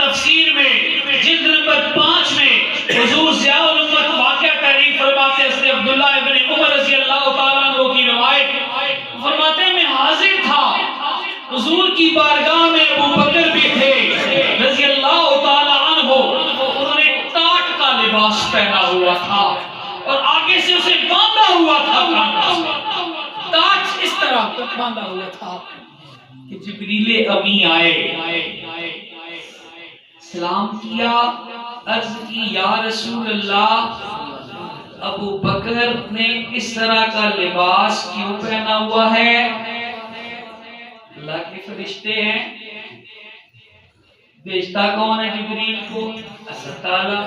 تفسیر میں جلد نمبر 5 میں حضور ضیاء الامت واقعہ تعریف فرماتے ہیں عبداللہ ابن عمر رضی اللہ تعالیٰ عنہ کی روایت فرماتے ہیں میں حاضر تھا حضور کی بارگاہ میں ابو بکر بھی تھے رضی اللہ تعالیٰ عنہ انہوں نے ٹاٹ کا لباس پہنا ہوا تھا اور آگے سے اسے باندھا ہوا تھا ٹاٹ اس طرح باندھا ہوا تھا کہ جبریل امی آئے سلام کیا عرض کی یا رسول اللہ ابو بکر نے اس طرح کا لباس کیوں پہنا ہوا ہے اللہ کے فرشتے ہیں بھیجتا کون ہے جبریل کو اللہ تعالیٰ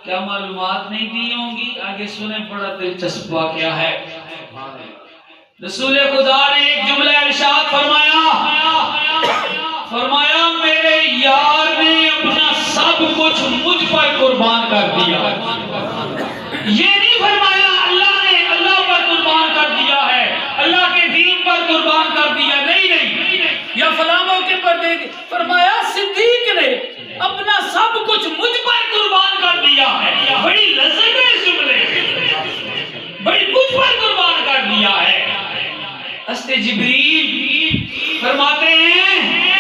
کیا معلومات نہیں دی ہوں گی آگے سنیں بڑا دلچسپ واقعہ ہے رسول خدا نے ایک جملہ ارشاد فرمایا میرے یار نے اپنا سب کچھ مجھ پر قربان کر دیا یہ نہیں فرمایا اللہ نے اللہ پر قربان کر دیا ہے اللہ کے دین پر قربان کر دیا نہیں یا فلاں موقع پر دے فرمایا صدیق نے اپنا سب کچھ مجھ پر قربان کر دیا ہے بڑی لذت ہے اس جملے بڑی مجھ پر قربان کر دیا ہے حضرت جبریل فرماتے ہیں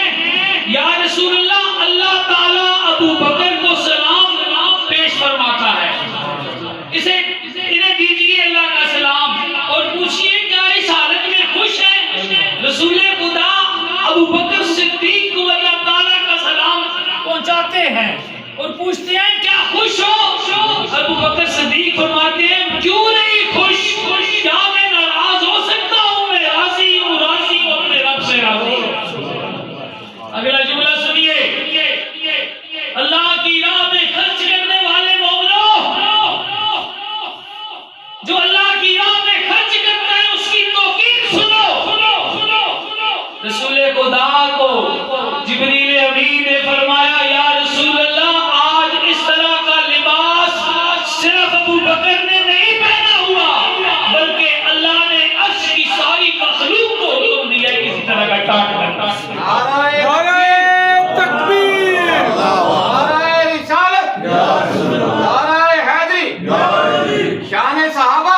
یا رسول اللہ اللہ تعالیٰ ابو بکر کو سلام پیش فرماتا ہے انہیں دیجئے اللہ کا سلام اور پوچھئے کیا اس حالت میں خوش ہے رسول خدا ابو بکر صدیق کو اللہ تعالیٰ کا سلام پہنچاتے ہیں اور پوچھتے ہیں کیا خوش ہو ابو بکر صدیق فرماتے ہیں کیوں نہیں خوش کیا میں ناراض ہو سکتا ہوں میں راضی ہوں اپنے رب سے راضی اگلا جملہ سنیے اللہ کی راہ میں خرچ کرنے والے مومنوں جو اللہ کی راہ میں خرچ کرتا ہے اس کی توقیر سنو رسول خدا کو جبریل امین نے فرمایا یا رسول اللہ آج اس طرح کا لباس صرف ابو بکر نے نہیں پہنا ہوا بلکہ اللہ نے عرش کی ساری مخلوق کو حکم دیا کسی طرح کا ٹاٹ کرنا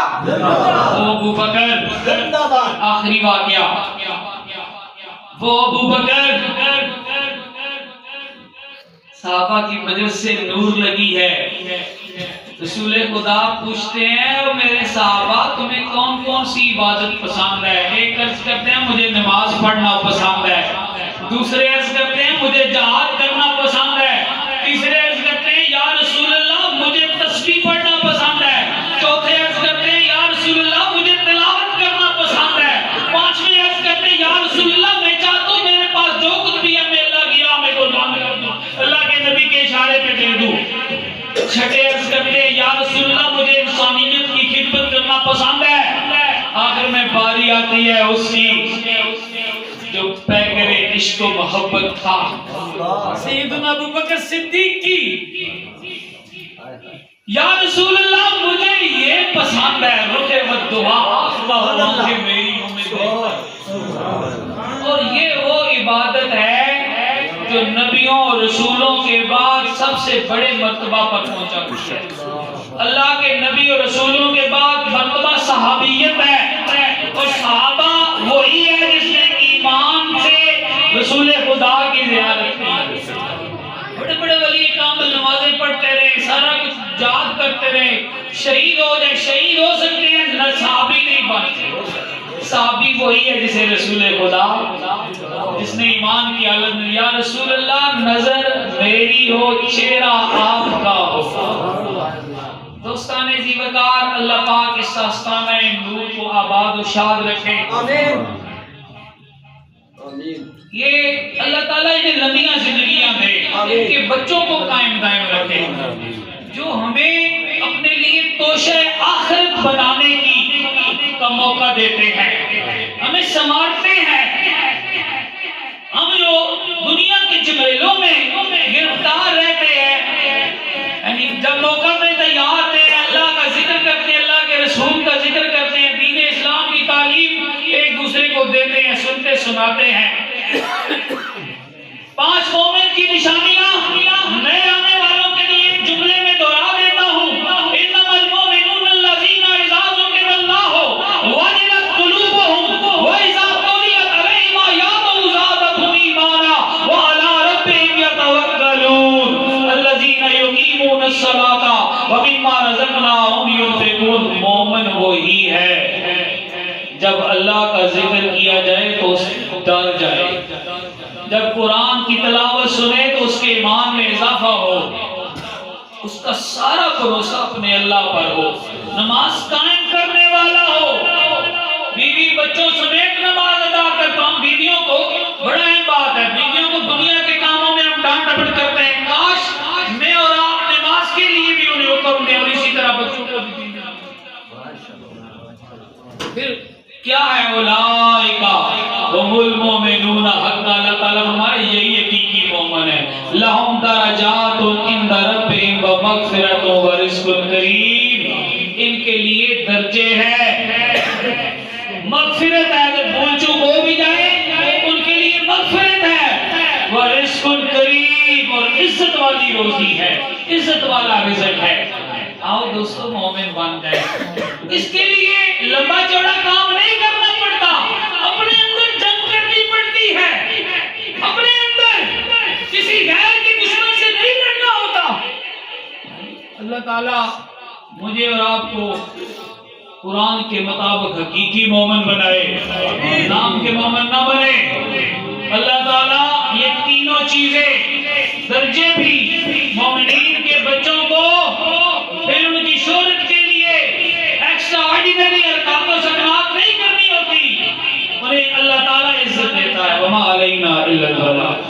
ابو بکر آخری واقعہ وہ ابو بکر صحابہ کی وجہ سے نور لگی ہے رسول خدا پوچھتے ہیں اور میرے صحابہ تمہیں کون کون سی عبادت پسند ہے ایک عرض کرتے ہیں مجھے نماز پڑھنا پسند ہے دوسرے عرض کرتے ہیں مجھے جہاد کرنا پسند ہے تیسرے عرض کرتے ہیں یا رسول اللہ مجھے تسبیح پڑھنا پسند ہے چوتھے عرض کرتے ہیں یا رسول اللہ مجھے تلاوت کرنا پسند ہے پانچویں عرض کرتے ہیں یا رسول اللہ میں چاہتا ہوں میرے پاس جو کچھ بھی ہے میں اللہ کی راہ میں قربان کر دوں اللہ کے نبی کے اشارے پہ دے دوں چھٹے عرض کرتے ہیں یا رسول اللہ مجھے انسانیت کی خدمت کرنا پسند ہے آخر میں باری آتی ہے اس کی جو پیکر عشق و محبت تھا سیدنا ابو بکر صدیق کی یا رسول اللہ مجھے یہ پسند ہے رکے والدعا اللہ میری اور یہ وہ عبادت ہے جو نبیوں اور رسولوں کے بعد سب سے بڑے مرتبہ پر پہنچا کچھ ہے اللہ کے نبی اور رسولوں کے بعد مرتبہ صحابیت ہے اور صحابہ وہی ہے جس نے ایمان سے رسول خدا کی زیارت کی بڑے بڑے ولی کامل نمازیں پڑھتے رہے سارا کچھ یاد کرتے رہے شہید ہو جائے شہید ہو سکتے ہیں نہ صحابی نہیں بنتے صحابی وہی ہے جسے رسول خدا جس نے ایمان کی حالت میں یا رسول اللہ نظر میری ہو چہرہ آپ کا ہو دوستان عزیز وقار اللہ پاک اس آستانہ نور کو آباد و شاد رکھے آمین یہ اللہ تعالیٰ انہیں لمبیاں زندگیاں دے ان کے بچوں کو قائم دائم رکھے جو ہمیں اپنے لیے توشہ آخرت بنانے کا موقع دیتے ہیں ہمیں سنوارتے ہیں ہم جو دنیا کے جھمیلوں میں گرفتار رہتے ہیں یعنی جب موقع ملتا یہاں آتے ہیں اللہ کا ذکر کرتے ہیں اللہ کے رسول کا ذکر کرتے ہیں دین اسلام کی تعلیم ایک دوسرے کو دیتے ہیں سنتے سناتے ہیں 5 مومن کی نشانیاں الصلاۃ ومما رزقناہم ينفقون. مومن وہی ہے جب اللہ کا ذکر کیا جائے تو اس ڈر جائے, جب قرآن کی تلاوت سنے تو اس کے ایمان میں اضافہ ہو, اس کا سارا بھروسہ اپنے اللہ پر ہو, نماز قائم کرنے والا ہو, بیوی بچوں سمیت نماز ادا کرتا ہوں. بیویوں کو بڑا اہم بات ہے, بیویوں کو دنیا کے کاموں میں ہم ڈانٹ ڈپٹ کرتے ہیں, کاش میں اور آپ نماز کے لیے بھی انہیں حکم دیں اور اسی طرح بچوں کو بھی دیں. پھر کیا ہے اولئک هم المؤمنون حقا, اللہ تعالیٰ ہمارے یہی حقیقی مومن ہے. لہم درجات عند ربہم ومغفرۃ ورزق کریم, ان کے لیے درجے ہیں, مغفرت ہے, اگر بھول چوک ہو بھی جائے ان کے لیے مغفرت ہے, ورزق کریم, اور عزت والی روزی ہے, عزت والا رزق ہے. آؤ دوستو مومن بن جائے. اس کے لیے لمبا چوڑا کام نہیں کرنا پڑتا, اپنے اندر جنگ کرنی پڑتی ہے, اپنے اندر کسی غیر کے دشمن سے نہیں لڑنا ہوتا. اللہ تعالیٰ مجھے اور آپ کو قرآن کے مطابق حقیقی مومن بنائے, نام کے مومن نہ بنے. اللہ تعالیٰ یہ تینوں چیزیں, درجے بھی مومنین کے بچوں کو, پھر ان کی شہرت کے لیے ایکسٹرا آرڈینری ارکان و سکنات نہیں کرنی ہوتی, انہیں اللہ تعالیٰ عزت دیتا ہے. وما علینا الا البلاغ.